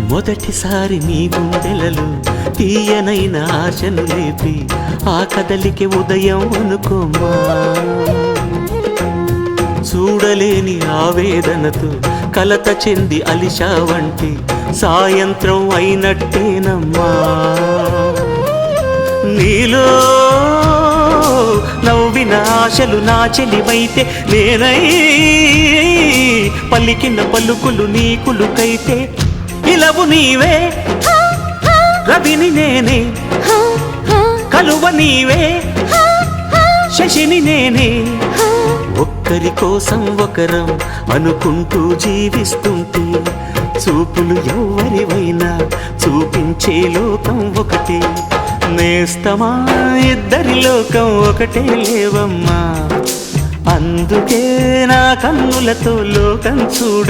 మొదటిసారి నీ గుండెలలో తీయనైన ఆశను లేపి ఆ కదలికి ఉదయం అనుకోమా. చూడలేని ఆవేదనతో కలత చెంది అలిశావంటి సాయంత్రం అయినట్టేనమ్మా. నీలో నవ్విన ఆశలు నా చెలివైతే నేనై పలికిన పలుకులు నీకులుకైతే ఇలవు నీవే రవిని నేనే కలువ నీవే శశిని నేనే. ఒక్కరి కోసం ఒకరం అనుకుంటూ జీవిస్తుంటే చూపులు ఎవరివైనా చూపించే లోకం ఒకటే. నేస్తమా ఇద్దరి లోకం ఒకటే లేవమ్మా. అందుకే నా కన్నులతో లోకం చూడ